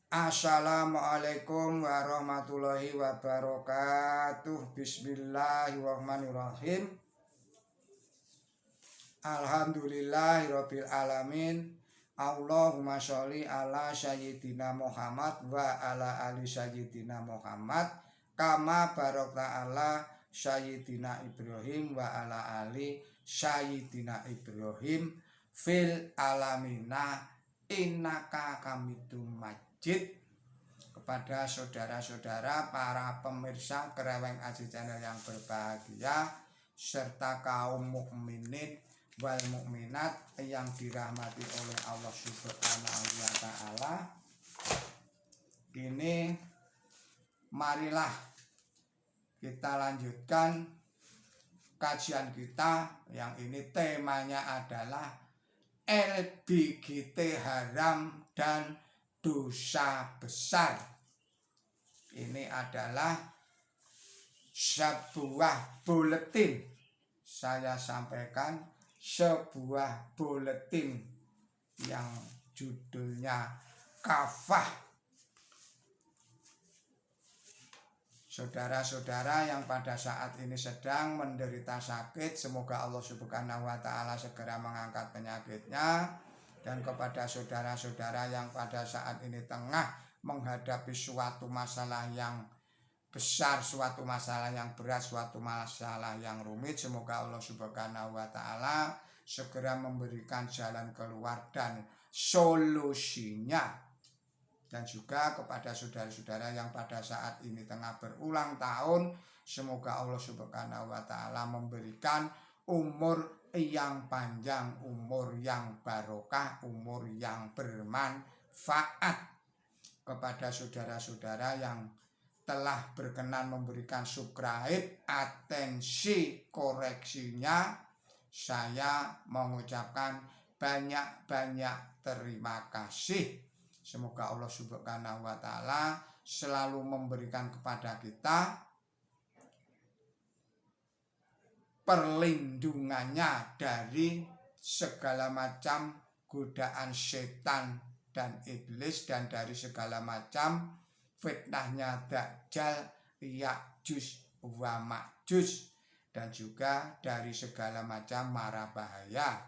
Assalamualaikum warahmatullahi wabarakatuh. Bismillahirrahmanirrahim. Alhamdulillahirabbil alamin. Allahumma sholli ala sayyidina Muhammad wa ala ali sayyidina Muhammad kama barakta ala sayyidina Ibrahim wa ala ali sayyidina Ibrahim fil alamina innaka hamidum majid. Kepada saudara-saudara para pemirsa Kreweng Aji Channel yang berbahagia serta kaum mukminin wal mukminat yang dirahmati oleh Allah Subhanahu wa taala. Kini marilah kita lanjutkan kajian kita yang ini temanya adalah LGBT haram dan dosa besar. Ini adalah sebuah buletin. Saya sampaikan sebuah buletin yang judulnya kafah. Saudara-saudara yang pada saat ini sedang menderita sakit, semoga Allah Subhanahu wa taala segera mengangkat penyakitnya. Dan kepada saudara-saudara yang pada saat ini tengah menghadapi suatu masalah yang besar, suatu masalah yang berat, suatu masalah yang rumit, semoga Allah Subhanahu wa taala segera memberikan jalan keluar dan solusinya. Dan juga kepada saudara-saudara yang pada saat ini tengah berulang tahun, semoga Allah Subhanahu wa taala memberikan umur yang panjang, umur yang barokah, umur yang bermanfaat. Kepada saudara-saudara yang telah berkenan memberikan subscribe, atensi koreksinya, saya mengucapkan banyak-banyak terima kasih. Semoga Allah Subhanahu wa taala selalu memberikan kepada kita perlindungannya dari segala macam godaan setan dan iblis, dan dari segala macam fitnahnya Dajjal, Ya'juj wa Ma'juj, dan juga dari segala macam mara bahaya.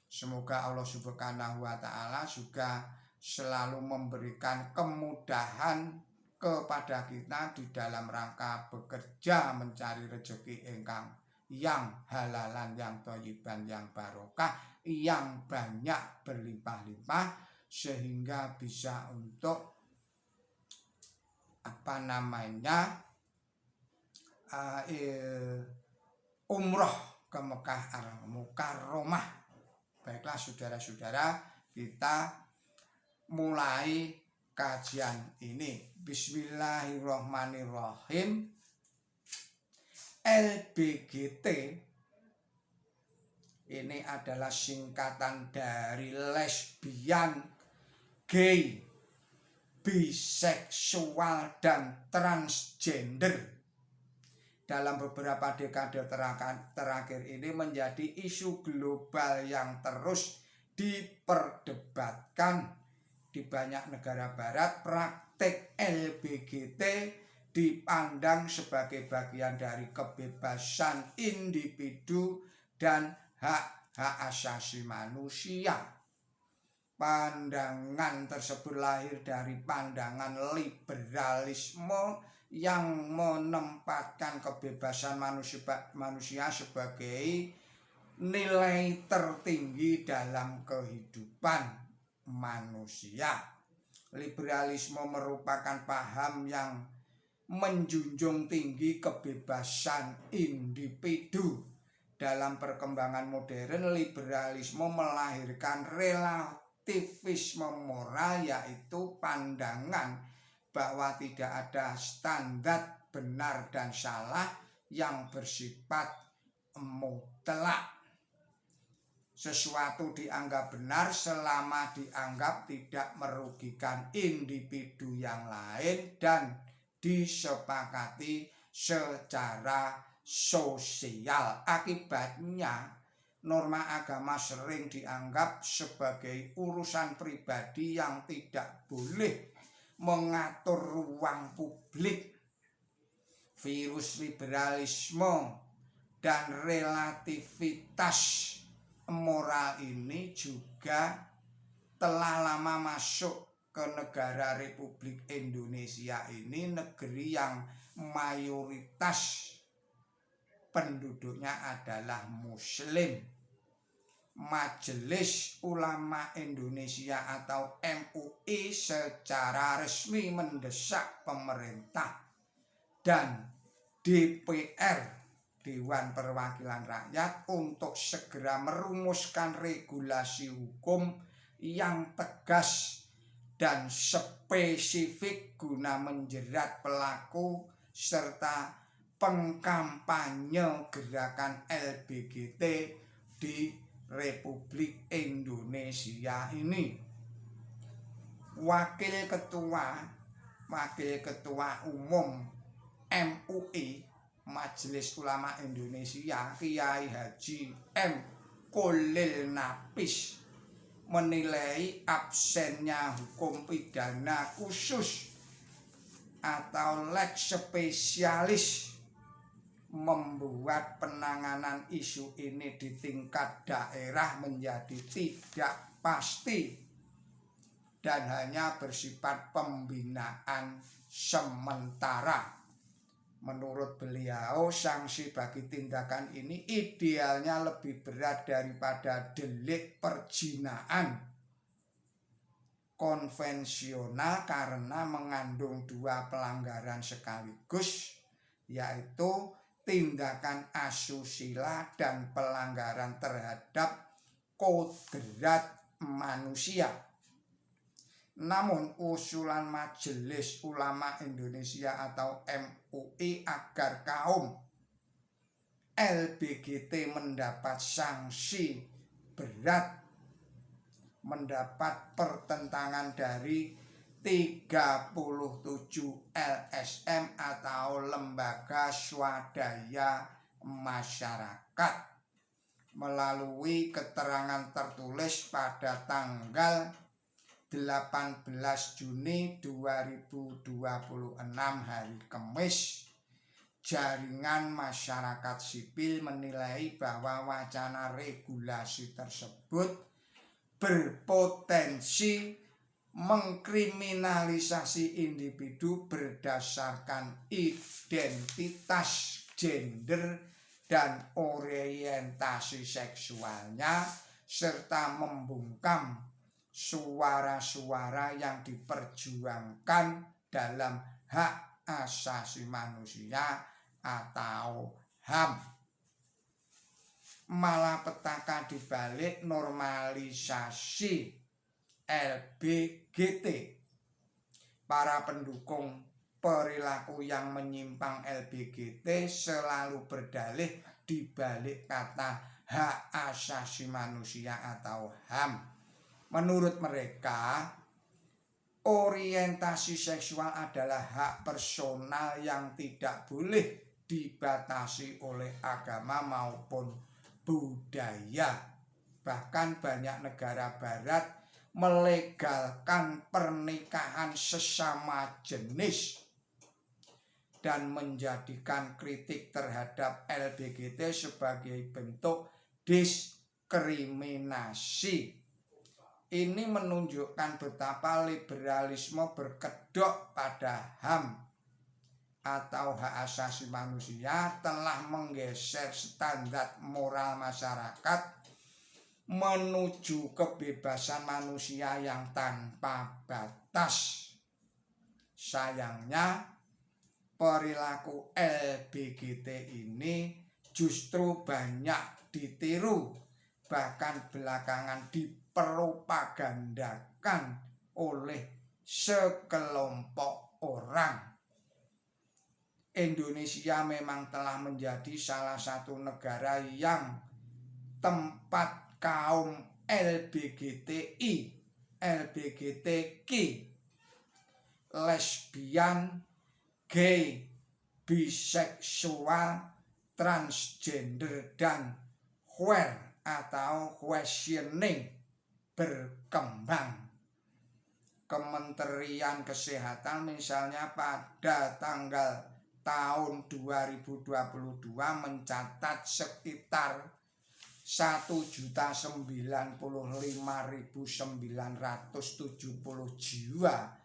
Semoga Allah Subhanahu wa taala juga selalu memberikan kemudahan kepada kita di dalam rangka bekerja mencari rezeki ingkang yang halalan, yang thayyiban, yang barokah, yang banyak berlimpah-limpah, sehingga bisa untuk umroh ke Mekah Al-Mukarramah. Baiklah saudara-saudara, kita mulai kajian ini. Bismillahirrahmanirrahim. LBGT ini adalah singkatan dari lesbian, gay, biseksual, dan transgender. Dalam beberapa dekade terakhir ini menjadi isu global yang terus diperdebatkan. Di banyak negara barat, praktik LBGT dipandang sebagai bagian dari kebebasan individu dan hak-hak asasi manusia. Pandangan tersebut lahir dari pandangan liberalisme yang menempatkan kebebasan manusia sebagai nilai tertinggi dalam kehidupan manusia. Liberalisme merupakan paham yang menjunjung tinggi kebebasan individu. Dalam perkembangan modern, liberalisme melahirkan relativisme moral, yaitu pandangan bahwa tidak ada standar benar dan salah yang bersifat mutlak. Sesuatu dianggap benar selama dianggap tidak merugikan individu yang lain dan disepakati secara sosial. Akibatnya, norma agama sering dianggap sebagai urusan pribadi yang tidak boleh mengatur ruang publik. Virus liberalisme dan relativitas moral ini juga telah lama masuk ke negara Republik Indonesia ini, negeri yang mayoritas penduduknya adalah Muslim. Majelis Ulama Indonesia atau MUI secara resmi mendesak pemerintah dan DPR, Dewan Perwakilan Rakyat, untuk segera merumuskan regulasi hukum yang tegas dan spesifik guna menjerat pelaku serta pengkampanye gerakan LGBT di Republik Indonesia ini. Wakil Ketua Umum MUI, Majelis Ulama Indonesia, Kiai Haji M. Kholil Nafis, menilai absennya hukum pidana khusus atau lex spesialis membuat penanganan isu ini di tingkat daerah menjadi tidak pasti dan hanya bersifat pembinaan sementara. Menurut beliau, sanksi bagi tindakan ini idealnya lebih berat daripada delik perzinaan konvensional karena mengandung dua pelanggaran sekaligus, yaitu tindakan asusila dan pelanggaran terhadap kodrat manusia. Namun usulan Majelis Ulama Indonesia atau MUI agar kaum LGBT mendapat sanksi berat mendapat pertentangan dari 37 LSM atau Lembaga Swadaya Masyarakat melalui keterangan tertulis pada tanggal 18 Juni 2026 hari Kamis. Jaringan masyarakat sipil menilai bahwa wacana regulasi tersebut berpotensi mengkriminalisasi individu berdasarkan identitas gender dan orientasi seksualnya, serta membungkam suara-suara yang diperjuangkan dalam hak asasi manusia atau HAM. Malapetaka dibalik normalisasi LBGT, para pendukung perilaku yang menyimpang LBGT selalu berdalih dibalik kata hak asasi manusia atau HAM. Menurut mereka, orientasi seksual adalah hak personal yang tidak boleh dibatasi oleh agama maupun budaya. Bahkan banyak negara barat melegalkan pernikahan sesama jenis dan menjadikan kritik terhadap LBGT sebagai bentuk diskriminasi. Ini menunjukkan betapa liberalisme berkedok pada HAM atau hak asasi manusia telah menggeser standar moral masyarakat menuju kebebasan manusia yang tanpa batas. Sayangnya, perilaku LBGT ini justru banyak ditiru, bahkan belakangan dipropagandakan oleh sekelompok orang. Indonesia memang telah menjadi salah satu negara yang tempat kaum LGBTI, LGBTQ, lesbian, gay, biseksual, transgender, dan queer atau questioning berkembang. Kementerian Kesehatan misalnya pada tahun 2022 mencatat sekitar 1.095.970 jiwa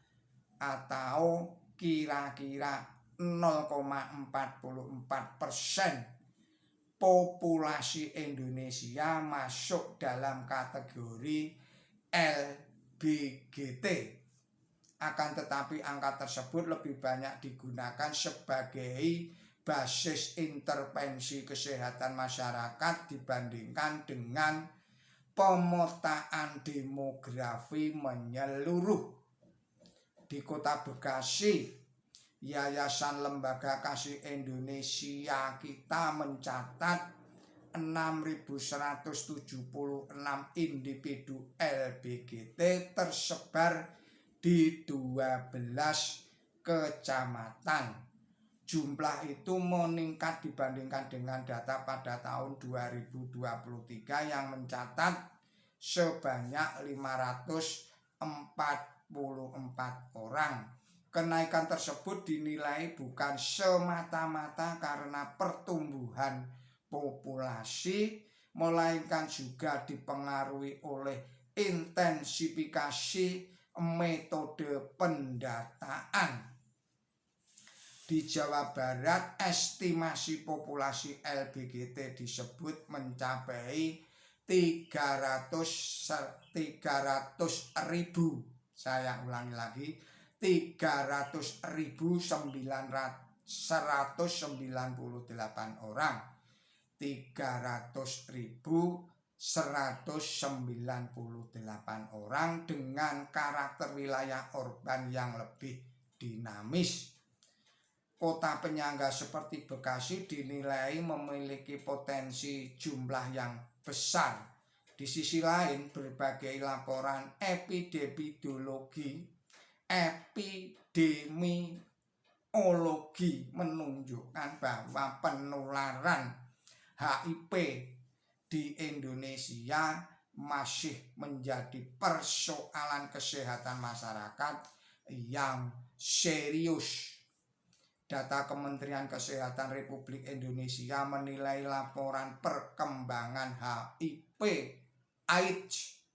atau kira-kira 0,44% populasi Indonesia masuk dalam kategori LBGT. Akan tetapi angka tersebut lebih banyak digunakan sebagai basis intervensi kesehatan masyarakat dibandingkan dengan pemetaan demografi menyeluruh. Di Kota Bekasi, Yayasan Lembaga Kasih Indonesia kita mencatat 6.176 individu LBGT tersebar di 12 kecamatan. Jumlah itu meningkat dibandingkan dengan data pada tahun 2023 yang mencatat sebanyak 544 orang. Kenaikan tersebut dinilai bukan semata-mata karena pertumbuhan populasi, melainkan juga dipengaruhi oleh intensifikasi metode pendataan. Di Jawa Barat, estimasi populasi LBGT disebut mencapai 300.000. Saya ulangi lagi, 300.198 orang. 300.198 orang dengan karakter wilayah urban yang lebih dinamis. Kota penyangga seperti Bekasi dinilai memiliki potensi jumlah yang besar. Di sisi lain, berbagai laporan epidemiologi menunjukkan bahwa penularan HIV di Indonesia masih menjadi persoalan kesehatan masyarakat yang serius. Data Kementerian Kesehatan Republik Indonesia menilai laporan perkembangan HIV, AIDS,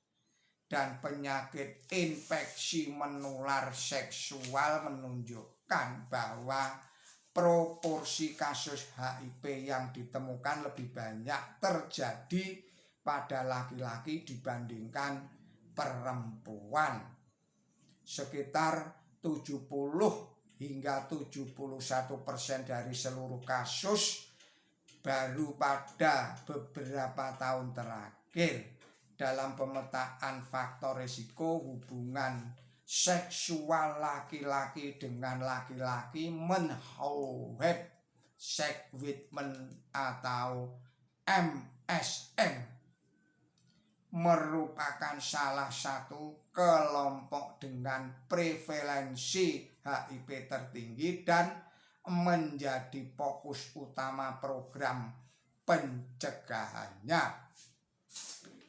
dan penyakit infeksi menular seksual menunjukkan bahwa proporsi kasus HIV yang ditemukan lebih banyak terjadi pada laki-laki dibandingkan perempuan. Sekitar 70 hingga 71% dari seluruh kasus baru pada beberapa tahun terakhir. Dalam pemetaan faktor risiko hubungan seksual laki-laki dengan laki-laki menhauheb sex with men atau MSM merupakan salah satu kelompok dengan prevalensi HIV tertinggi dan menjadi fokus utama program pencegahannya.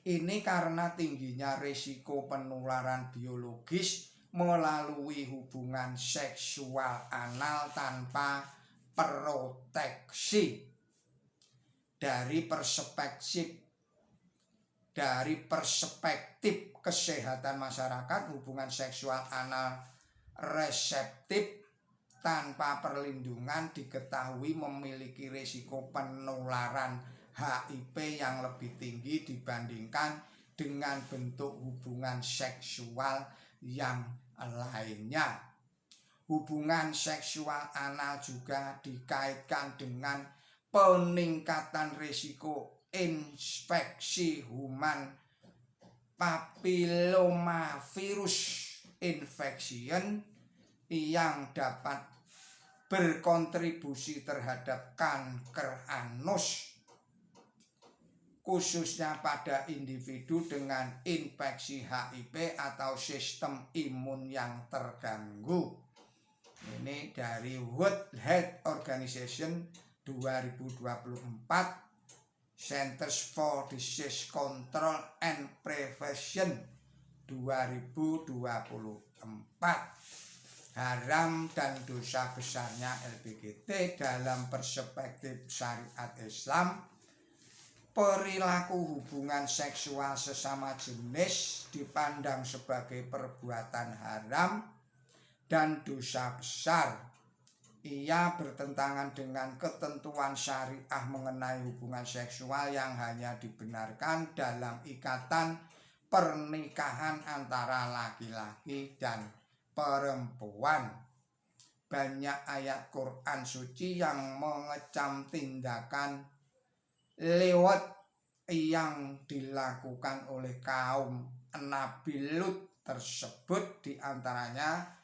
Ini karena tingginya risiko penularan biologis melalui hubungan seksual anal tanpa proteksi. Dari perspektif kesehatan masyarakat, hubungan seksual anal reseptif tanpa perlindungan diketahui memiliki risiko penularan HIV yang lebih tinggi dibandingkan dengan bentuk hubungan seksual yang lainnya. Hubungan seksual anal juga dikaitkan dengan peningkatan risiko infeksi human papillomavirus infection yang dapat berkontribusi terhadap kanker anus, khususnya pada individu dengan infeksi HIV atau sistem imun yang terganggu. Ini dari World Health Organization 2024, Centers for Disease Control and Prevention 2024. Haram dan dosa besarnya LBGT dalam perspektif syariat Islam, perilaku hubungan seksual sesama jenis dipandang sebagai perbuatan haram dan dosa besar. Ia bertentangan dengan ketentuan syariah mengenai hubungan seksual yang hanya dibenarkan dalam ikatan pernikahan antara laki-laki dan perempuan. Banyak ayat Quran suci yang mengecam tindakan lewat yang dilakukan oleh kaum Nabi Lut tersebut. Diantaranya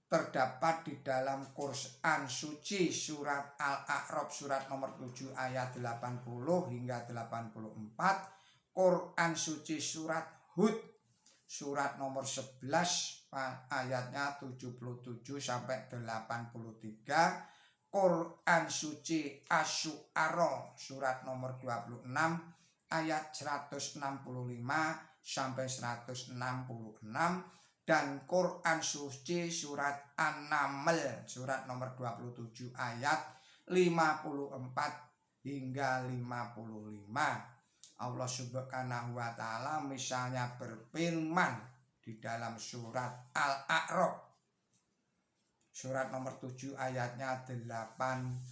terdapat di dalam Quran suci surat Al-A'raf surat nomor 7 ayat 80 hingga 84, Quran suci surat Hud surat nomor 11 ayatnya 77 sampai 83, Quran suci Asy-Syu'ara surat nomor 26 ayat 165 sampai 166, dan Quran suci surat An-Naml surat nomor 27 ayat 54 hingga 55. Allah Subhanahu wa Ta'ala misalnya berfirman di dalam surat Al-A'raf surat nomor 7 ayatnya 81.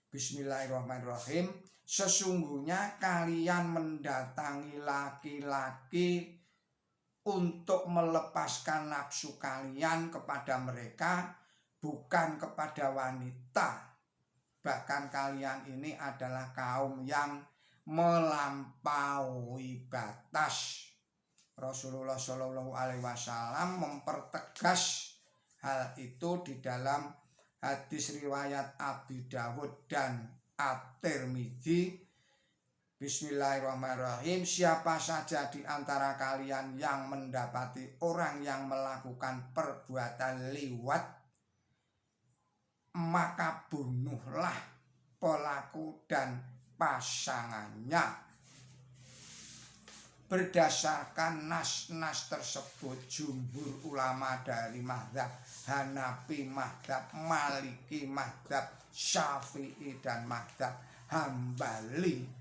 Bismillahirrahmanirrahim. Sesungguhnya kalian mendatangi laki-laki untuk melepaskan nafsu kalian kepada mereka, bukan kepada wanita. Bahkan kalian ini adalah kaum yang melampaui batas. Rasulullah Shallallahu Alaihi Wasallam mempertegas hal itu di dalam hadis riwayat Abi Dawud dan At-Tirmidzi. Bismillahirrahmanirrahim. Siapa saja di antara kalian yang mendapati orang yang melakukan perbuatan liwat, maka bunuhlah pelaku dan pasangannya. Berdasarkan nas-nas tersebut, jumhur ulama dari mazhab Hanafi, mazhab Maliki, mazhab Syafi'i dan mazhab Hambali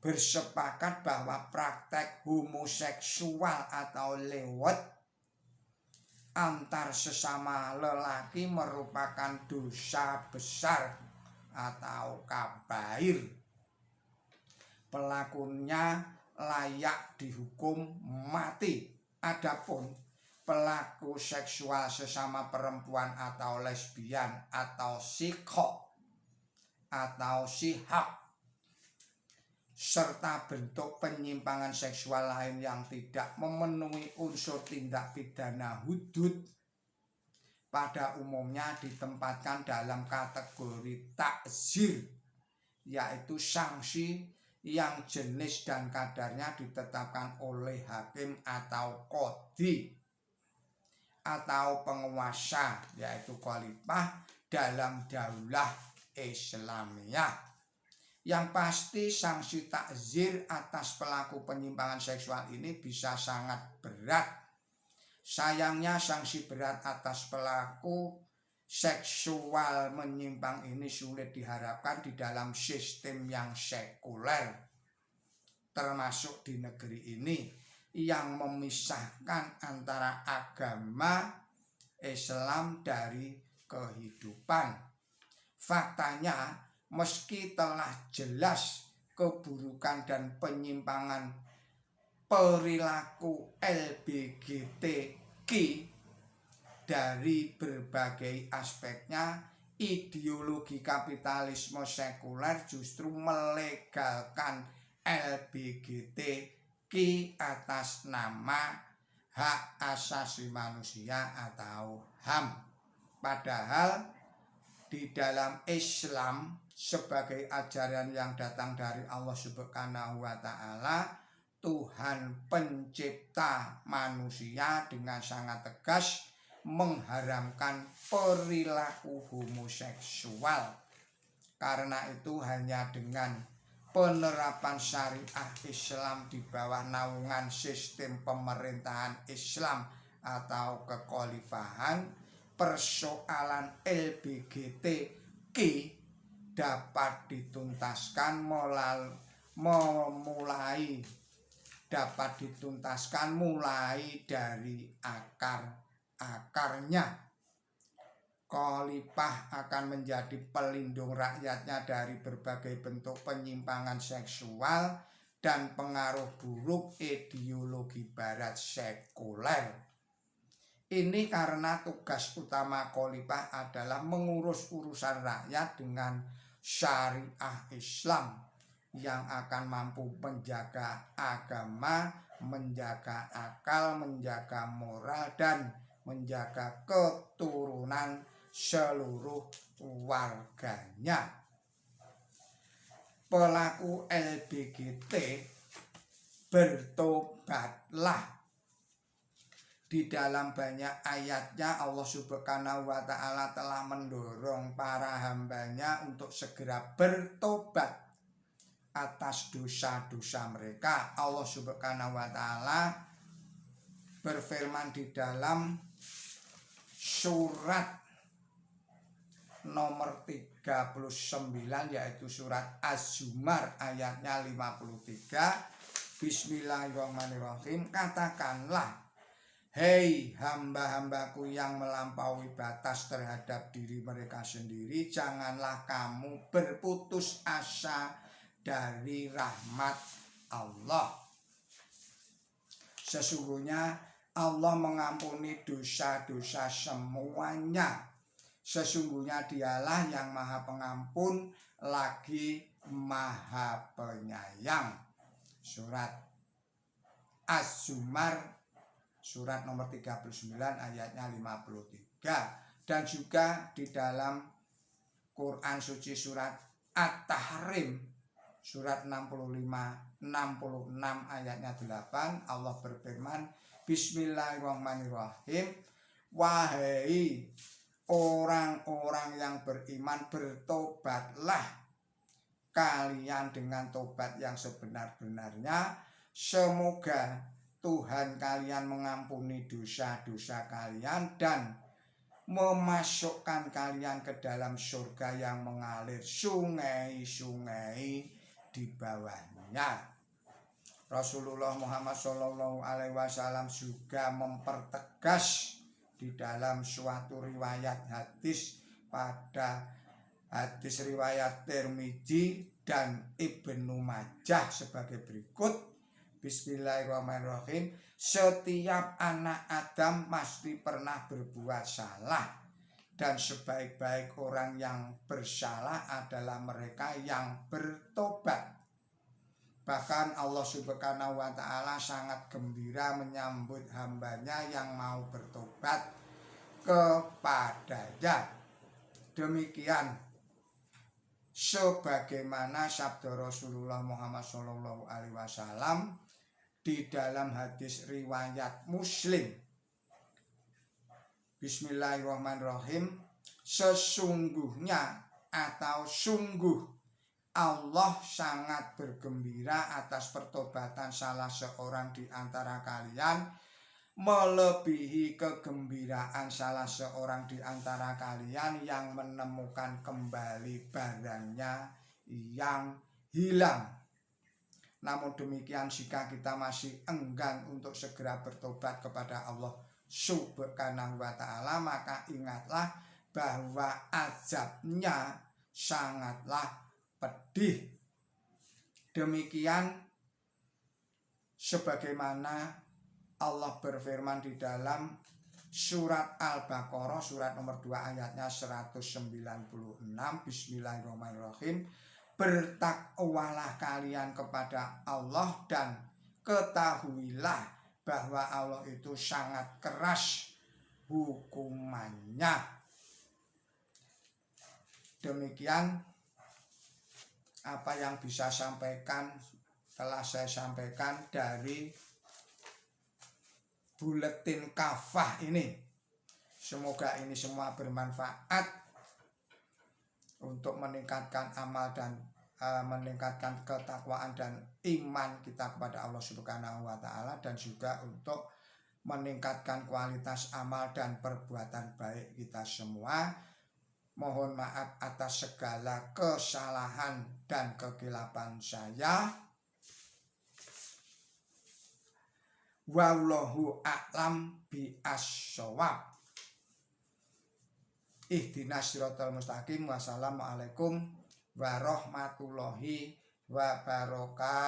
bersepakat bahwa praktek homoseksual atau lewat antar sesama lelaki merupakan dosa besar atau kabair. Pelakunya layak dihukum mati. Adapun pelaku seksual sesama perempuan atau lesbian atau sikho atau sihak serta bentuk penyimpangan seksual lain yang tidak memenuhi unsur tindak pidana hudud pada umumnya ditempatkan dalam kategori takzir, yaitu sanksi yang jenis dan kadarnya ditetapkan oleh hakim atau qadhi atau penguasa, yaitu khalifah dalam daulah Islamiyah. Yang pasti sanksi takzir atas pelaku penyimpangan seksual ini bisa sangat berat. Sayangnya sanksi berat atas pelaku seksual menyimpang ini sulit diharapkan di dalam sistem yang sekuler, termasuk di negeri ini yang memisahkan antara agama Islam dari kehidupan. Faktanya, meski telah jelas keburukan dan penyimpangan perilaku LGBTQ dari berbagai aspeknya, ideologi kapitalisme sekuler justru melegalkan LGBTQ atas nama hak asasi manusia atau HAM. Padahal di dalam Islam sebagai ajaran yang datang dari Allah Subhanahu wa Ta'ala, Tuhan pencipta manusia dengan sangat tegas mengharamkan perilaku homoseksual. Karena itu hanya dengan penerapan syariah Islam di bawah naungan sistem pemerintahan Islam atau kekhalifahan, persoalan LGBTQ dapat dituntaskan mulai dari akarnya. Khalifah akan menjadi pelindung rakyatnya dari berbagai bentuk penyimpangan seksual dan pengaruh buruk ideologi barat sekuler. Ini karena tugas utama khalifah adalah mengurus urusan rakyat dengan syariah Islam yang akan mampu menjaga agama, menjaga akal, menjaga moral, dan menjaga keturunan seluruh warganya. Pelaku LGBT bertobatlah. Di dalam banyak ayatnya Allah Subhanahu wa ta'ala telah mendorong para hambanya untuk segera bertobat atas dosa-dosa mereka. Allah Subhanahu wa ta'ala berfirman di dalam surat nomor 39, yaitu surat Az-Zumar ayatnya 53. Bismillahirrahmanirrahim. Katakanlah, hei hamba-hambaku yang melampaui batas terhadap diri mereka sendiri, janganlah kamu berputus asa dari rahmat Allah. Sesungguhnya Allah mengampuni dosa-dosa semuanya. Sesungguhnya Dialah yang Maha Pengampun lagi Maha Penyayang. Surat Az-Zumar surat nomor 39 ayatnya 53. Dan juga di dalam Quran suci surat At-Tahrim surat 65-66 ayatnya 8, Allah berfirman, Bismillahirrahmanirrahim. Wahai orang-orang yang beriman, bertobatlah kalian dengan tobat yang sebenar-benarnya. Semoga Tuhan kalian mengampuni dosa-dosa kalian dan memasukkan kalian ke dalam surga yang mengalir sungai-sungai di bawahnya. Rasulullah Muhammad SAW juga mempertegas di dalam suatu riwayat hadis pada hadis riwayat Tirmidzi dan Ibnu Majah sebagai berikut. Bismillahirrahmanirrahim. Setiap anak Adam pasti pernah berbuat salah, dan sebaik-baik orang yang bersalah adalah mereka yang bertobat. Bahkan Allah Subhanahu wa ta'ala sangat gembira menyambut hambanya yang mau bertobat kepadanya. Demikian sebagaimana sabda Rasulullah Muhammad SAW di dalam hadis riwayat Muslim. Bismillahirrahmanirrahim. Sesungguhnya atau sungguh Allah sangat bergembira atas pertobatan salah seorang di antara kalian, melebihi kegembiraan salah seorang di antara kalian yang menemukan kembali barangnya yang hilang. Namun demikian, jika kita masih enggan untuk segera bertobat kepada Allah Subhanahu wa ta'ala, maka ingatlah bahwa azabnya sangatlah pedih. Demikian sebagaimana Allah berfirman di dalam surat Al-Baqarah surat nomor 2 ayatnya 196. Bismillahirrahmanirrahim. Bertakwalah kalian kepada Allah dan ketahuilah bahwa Allah itu sangat keras hukumannya. Demikian apa yang bisa telah saya sampaikan dari buletin kafah ini. Semoga ini semua bermanfaat untuk meningkatkan amal dan meningkatkan ketakwaan dan iman kita kepada Allah Subhanahu wa taala, dan juga untuk meningkatkan kualitas amal dan perbuatan baik kita semua. Mohon maaf atas segala kesalahan dan kekilapan saya. Wallahu a'lam bi'ash-shawab. Ihdinas siratal mustaqim. Wassalamualaikum warahmatullahi wabarakatuh.